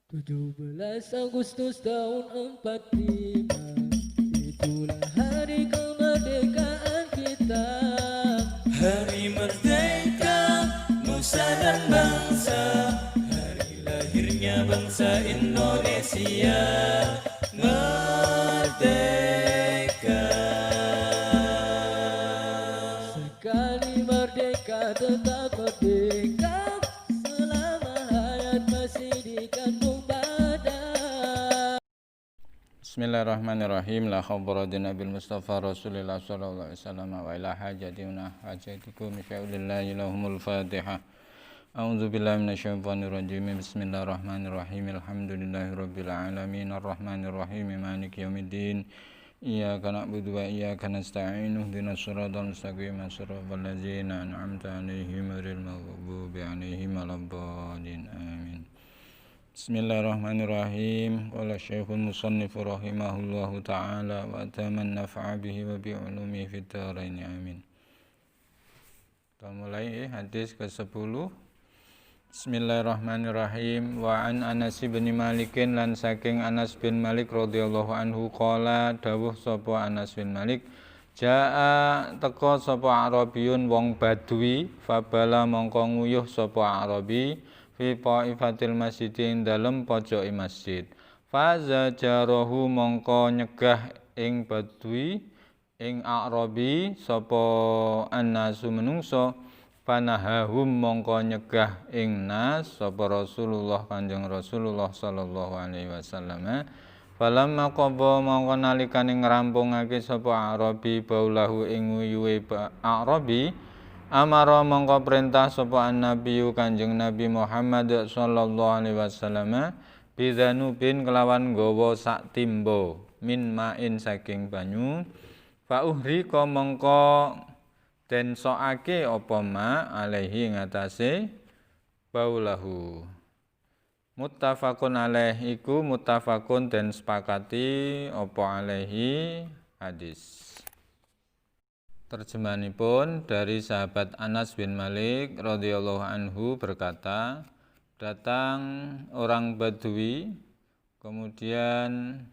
17 Agustus tahun 45, itulah hari kemerdekaan kita. Hari merdeka nusa dan bangsa, hari lahirnya bangsa Indonesia. Merdeka. Sekali merdeka tetap merdeka, selama hayat masih di kantong badan. Bismillahirrahmanirrahim. La khabaradina bil Mustafa Rasulillah sallallahu alaihi wasallam wa ila hajatina hajatikum sya'ulillahi lahumul Fatihah. A'udzu billahi minasyaitonir rajim. Bismillahirrahmanirrahim. Alhamdulillahi rabbil alamin arrahmanir rahim maliki yaumiddin. Iyyaka na'budu wa iyyaka nasta'in. Ihdinas siratal mustaqim. Shiratal ladzina an'amta 'alaihim ghairil maghdubi 'alaihim waladdallin. Amin. Bismillahirrahmanirrahim. Qala Syekhul Musannif rahimahullahu taala wa ataman naf'a bihi wa bi ulumihi fid dharain. Amin. Kita mulai hadis ke-10. Bismillahirrahmanirrahim. Wa an Anas bin Malikin lan saking Anas bin Malik radhiyallahu anhu qala dawuh sapa Anas bin Malik, jaa teka sapa Arabiyun wong Badui, fabala mongko nguyuh sapa Arabi fi qaifatil masjid ing dalem pojoke masjid. Faza jarahu mongko nyegah ing Badui ing Arabi sapa annasu menungso. Panahahum mongko nyegah ing nas sapa Rasulullah Kanjeng Rasulullah sallallahu alaihi wasallam. Falamma qaba mongko nalikane ngrampungake sapa Arabi baulahu ing uyuwe Arabi, amara mongko perintah sapa Nabi Kanjeng Nabi Muhammad sallallahu alaihi wasallam bidzanubin kelawan nggawa sak timba min main saking banyu. Fa uhriqa mongko den soake apa ma alaihi ngatasé baulahu. Muttafaqun alaih iku muttafaqun den sepakati apa alaihi hadis. Terjemahanipun dari sahabat Anas bin Malik radhiyallahu anhu berkata, datang orang Badui, kemudian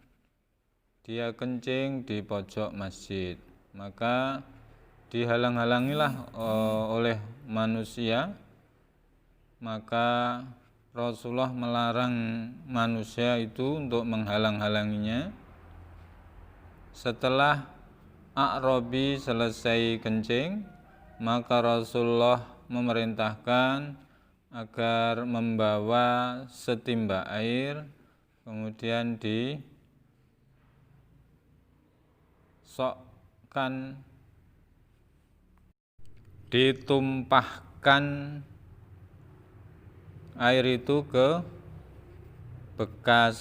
dia kencing di pojok masjid, maka dihalang-halangilah oleh manusia. Maka Rasulullah melarang manusia itu untuk menghalang-halanginya. Setelah A'rabi selesai kencing, maka Rasulullah memerintahkan agar membawa setimba air, kemudian ditumpahkan air itu ke bekas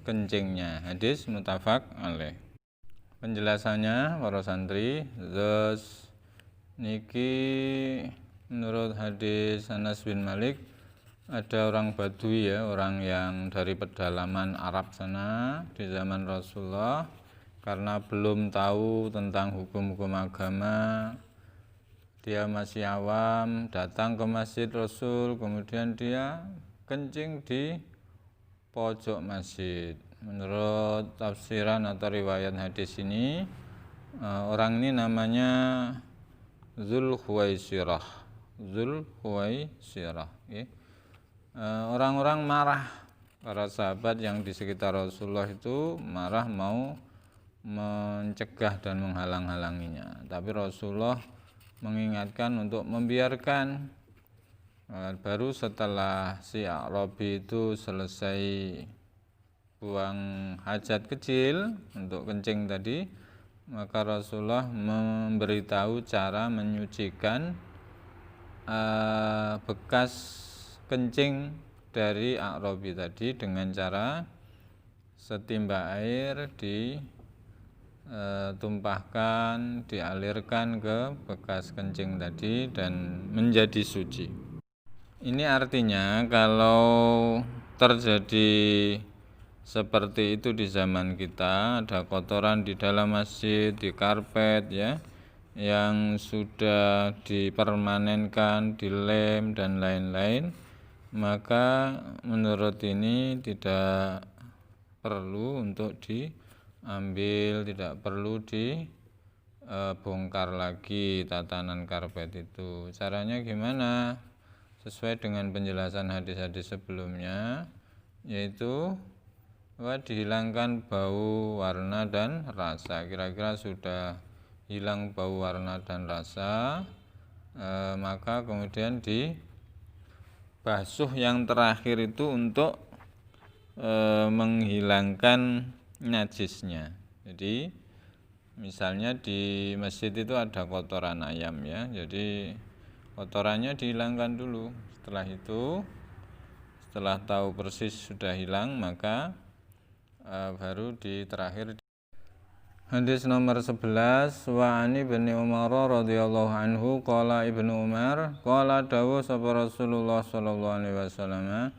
kencingnya. Hadis muttafaq alaih. Penjelasannya para santri, terus niki menurut hadis Anas bin Malik, ada orang Badui ya, orang yang dari pedalaman Arab sana di zaman Rasulullah, karena belum tahu tentang hukum-hukum agama, dia masih awam, datang ke masjid Rasul, kemudian dia kencing di pojok masjid. Menurut tafsiran atau riwayat hadis ini, orang ini namanya Zulhuwaisirah. Orang-orang marah, para sahabat yang di sekitar Rasulullah itu marah, mau mencegah dan menghalang-halanginya. Tapi Rasulullah mengingatkan untuk membiarkan. Baru setelah si Arabi itu selesai buang hajat kecil untuk kencing tadi, maka Rasulullah memberitahu cara menyucikan bekas kencing dari Arabi tadi dengan cara setimba air ditumpahkan, dialirkan ke bekas kencing tadi dan menjadi suci. Ini artinya kalau terjadi seperti itu di zaman kita, ada kotoran di dalam masjid, di karpet ya, yang sudah dipermanenkan, dilem dan lain-lain, maka menurut ini tidak perlu untuk diambil, tidak perlu dibongkar lagi tatanan karpet itu. Caranya gimana? Sesuai dengan penjelasan hadis-hadis sebelumnya, yaitu dihilangkan bau, warna, dan rasa. Kira-kira sudah hilang bau, warna, dan rasa, maka kemudian dibasuh yang terakhir itu untuk menghilangkan najisnya. Jadi misalnya di masjid itu ada kotoran ayam ya, jadi kotorannya dihilangkan dulu. Setelah itu, setelah tahu persis sudah hilang, maka baru di terakhir. Hadis nomor 11, wa ani ibni Umar radhiyallahu anhu qala Ibnu Umar qala dawuh sapa Rasulullah sallallahu alaihi wasallam,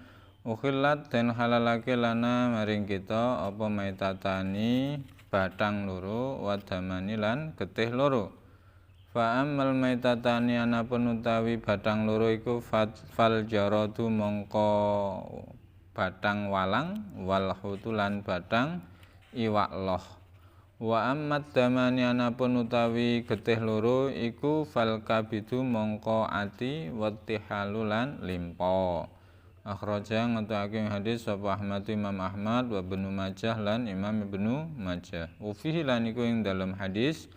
ukhillat den halalake lana maring kita apa maitatani bathang loro wa damani lan getih loro. Fa ammal maitatani anapun utawi bathang loro iku fal jaradu mongko bathang walang, wal hutulan bathang iwak loh. Wa ammat damani anapun utawi getih loro iku fal kabidu mongko ati, wattihalulan limpa. Akhraja ngetokake hadis sapa Ahmad Imam Ahmad wa Ibnu Majah lan Imam Ibnu Majah. Ufihi lan iku ing dalam hadis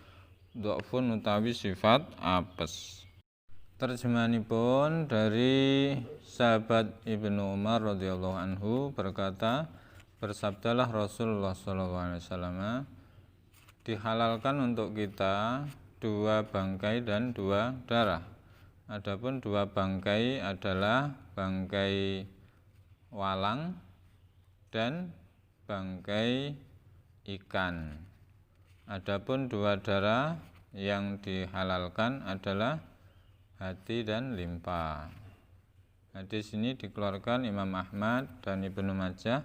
dhafun utawi sifat apes. Terjemahanipun dari sahabat Ibnu Umar radhiyallahu anhu berkata, bersabdalah Rasulullah sallallahu alaihi wasallam, dihalalkan untuk kita 2 bangkai dan 2 darah. Adapun 2 bangkai adalah bangkai walang dan bangkai ikan. Adapun 2 darah yang dihalalkan adalah hati dan limpa. Hadis ini dikeluarkan Imam Ahmad dan Ibnu Majah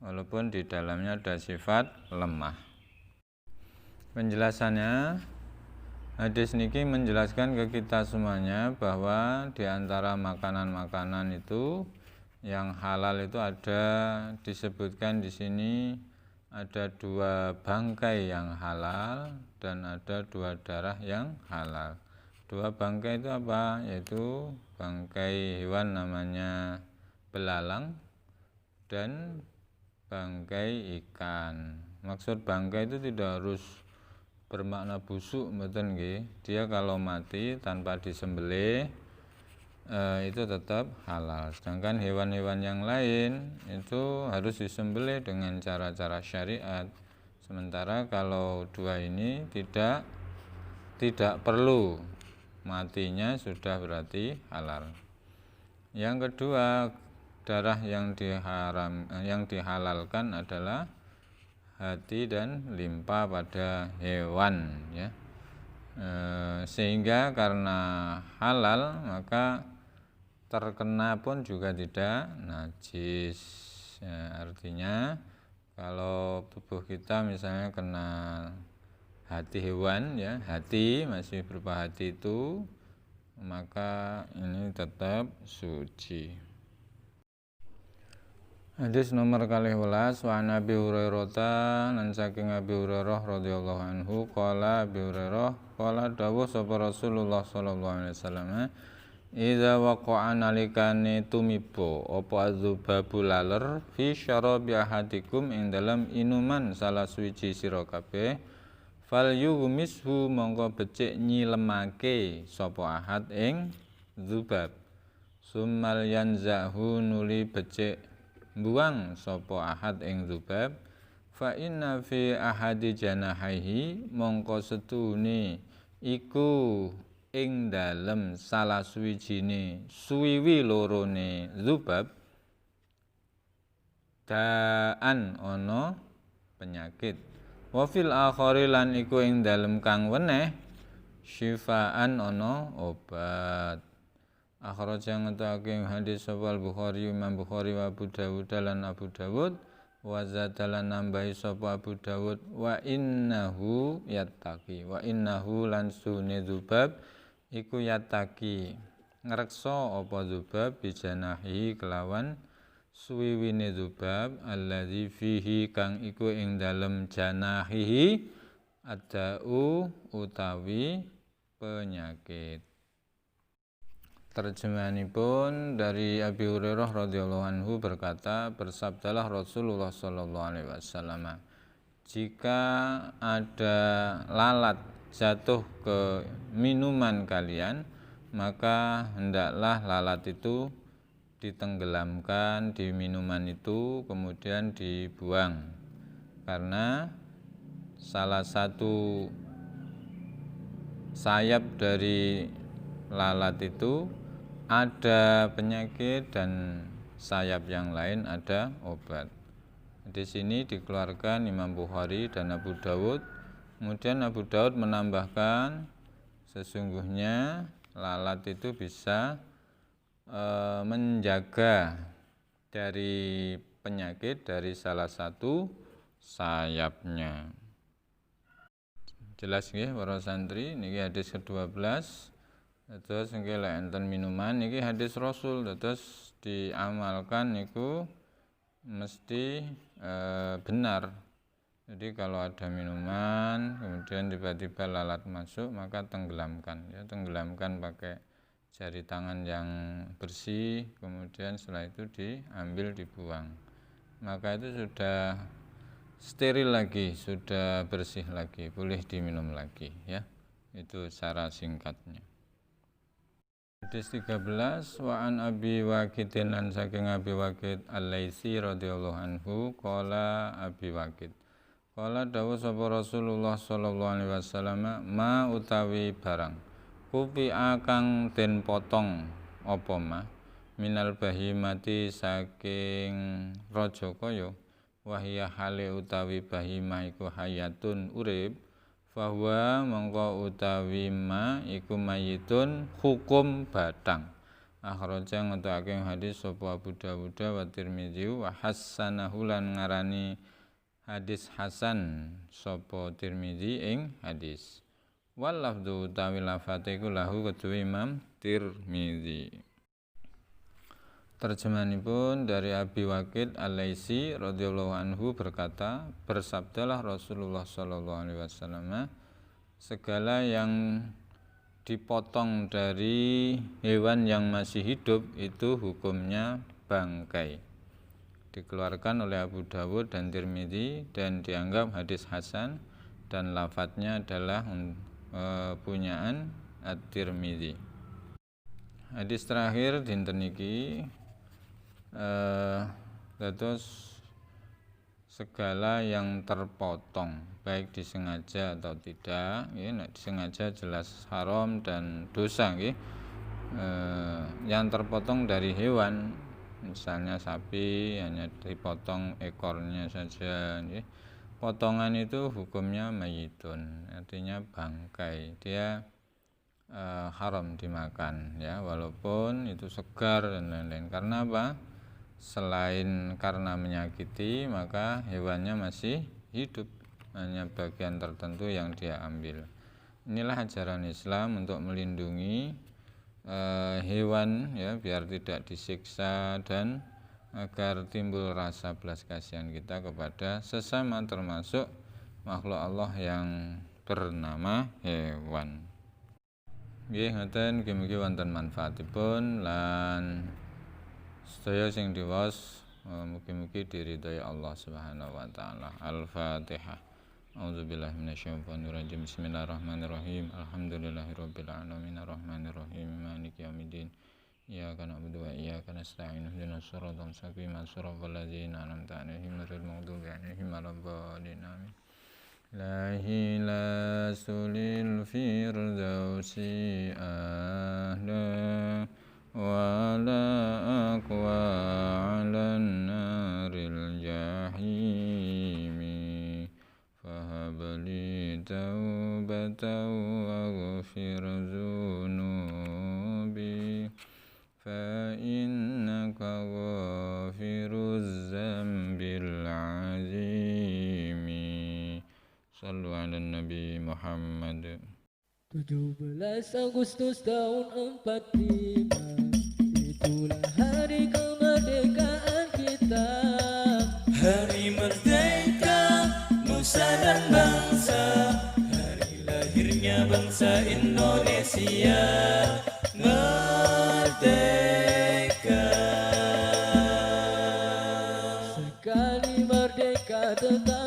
walaupun di dalamnya ada sifat lemah. Penjelasannya, hadis niki menjelaskan ke kita semuanya bahwa di antara makanan-makanan itu yang halal itu ada disebutkan di sini ada 2 bangkai yang halal dan ada 2 darah yang halal. 2 bangkai itu apa? Yaitu bangkai hewan namanya belalang dan bangkai ikan. Maksud bangkai itu tidak harus bermakna busuk, mboten nggih. Dia kalau mati tanpa disembelih itu tetap halal. Sedangkan hewan-hewan yang lain itu harus disembelih dengan cara-cara syariat. Sementara kalau 2 ini tidak perlu, matinya sudah berarti halal. Yang kedua, darah yang dihalalkan adalah hati dan limpa pada hewan ya. Sehingga karena halal maka terkena pun juga tidak najis ya, artinya kalau tubuh kita misalnya kena hati hewan ya, hati masih berupa hati itu, maka ini tetap suci. Hadis nomor 12, wa Nabi Hurairah lan saking Abi Hurairah radhiyallahu anhu qala Abi Hurairah qala dawuh sapa Rasulullah sallallahu alaihi wasallam, idza waqa'a nalikane tumibo apa adzubabu laler fi syarabi ahadikum ing dalam inuman salah suci sira kabeh, fal yughmishu mongko becik nyilemake sapa ahad ing dzubab, summal yanzahu nuli becik buang sapa ahad ing dzubab, fa inna fi ahadi janahaihi mongko setune iku ing dalem salah suwijine suwiwi lorone dzubab daan ana penyakit, wa fil akhari lan iku ing dalem kang weneh syifaan ana obat. Akhraja ngetokake hadis sapa Bukhari Imam Bukhari wa Abu Dawud lan Abu Dawud wa zadalan nambahi sapa Abu Dawud wa innahu yattaqi, wa innahu lan sunne dzubab iku yattaqi ngreksa apa dzubab bijanahi kelawan suwiwine dzubab alladzi fihi kang iku ing dalem janahihi adau utawi penyakit. Terjemahanipun dari Abi Hurairah radhiyallahu anhu berkata, bersabdalah Rasulullah sallallahu alaihi wasallam, jika ada lalat jatuh ke minuman kalian, maka hendaklah lalat itu ditenggelamkan di minuman itu kemudian dibuang, karena salah satu sayap dari lalat itu ada penyakit dan sayap yang lain ada obat. Di sini dikeluarkan Imam Bukhari dan Abu Dawud. Kemudian Abu Dawud menambahkan sesungguhnya lalat itu bisa menjaga dari penyakit dari salah satu sayapnya. Jelas nggih para santri, niki hadis ke-12. Terus nggih lek enten minuman niki hadis Rasul, terus diamalkan niku mesti benar. Jadi kalau ada minuman kemudian tiba-tiba lalat masuk, maka tenggelamkan, ya tenggelamkan pakai jari tangan yang bersih, kemudian setelah itu diambil dibuang, maka itu sudah steril lagi, sudah bersih lagi, boleh diminum lagi, ya. Itu cara singkatnya. Hadis 13, wa an Abi Waqid lan saking Abi Waqid Al-Laitsi radhiyallahu anhu qala Abi Waqid qala dawuh sapa Rasulullah sallallahu alaihi wasallam ma utawi barang kupi akang den potong apa ma minal bahimati saking raja kaya wahya hale utawi bahimah iku hayatun urip bahwa mongko utawi ma iku mayitun hukum batang. Akhraja ngetokake hadis sapa Abu Dawud wa Tirmidzi wa hasanahu lan ngarani hadis hasan sapa Tirmidzi ing hadis. Wal lafdhu utawi lafate iku lahu kedue Imam Tirmidzi. Terjemahanipun dari Abi Waqid Al-Laitsi radhiyallahu anhu berkata, bersabdalah Rasulullah sallallahu alaihi wasallam, segala yang dipotong dari hewan yang masih hidup itu hukumnya bangkai. Dikeluarkan oleh Abu Dawud dan Tirmidzi dan dianggap hadis hasan dan lafadznya adalah punyaan At-Tirmidzi. Hadis terakhir dinten niki terus segala yang terpotong baik disengaja atau tidak, ya, disengaja jelas haram dan dosa, ya. Yang terpotong dari hewan, misalnya sapi hanya dipotong ekornya saja, ya. Potongan itu hukumnya mayitun, artinya bangkai, dia haram dimakan, ya, walaupun itu segar dan lain-lain. Karena apa? Selain karena menyakiti, maka hewannya masih hidup, hanya bagian tertentu yang dia ambil. Inilah ajaran Islam untuk melindungi hewan, ya, biar tidak disiksa dan agar timbul rasa belas kasihan kita kepada sesama, termasuk makhluk Allah yang bernama hewan. Nggih ngoten, mugi wonten manfaatipun lan sedaya sing diwaos mugi-mugi diridhoi Allah Subhanahu wa taala. Al-Fatihah. A'udzubillahi minasyaitonir rajim. Bismillahirrahmanirrahim. Alhamdulillahirabbil alamin arrahmanirrahim maliki yaumiddin. Iyyaka na'budu wa iyyaka nasta'in. Ihdinas siratal mustaqim. Shiratal ladzina an'amta 'alaihim ghairil maghdubi 'alaihim waladdallin. Amin. Ilahi la sulil firdausi ahla wa la aqwa 'alan naril jahimi fahabli taubatan waghfir dzunubi fa innaka ghafiruz dzambil 'azimi. Sallu ala Nabi Muhammad. 17 Agustus tahun 45, itulah hari kemerdekaan kita. Hari merdeka nusa dan bangsa, hari lahirnya bangsa Indonesia. Merdeka. Sekali merdeka tetap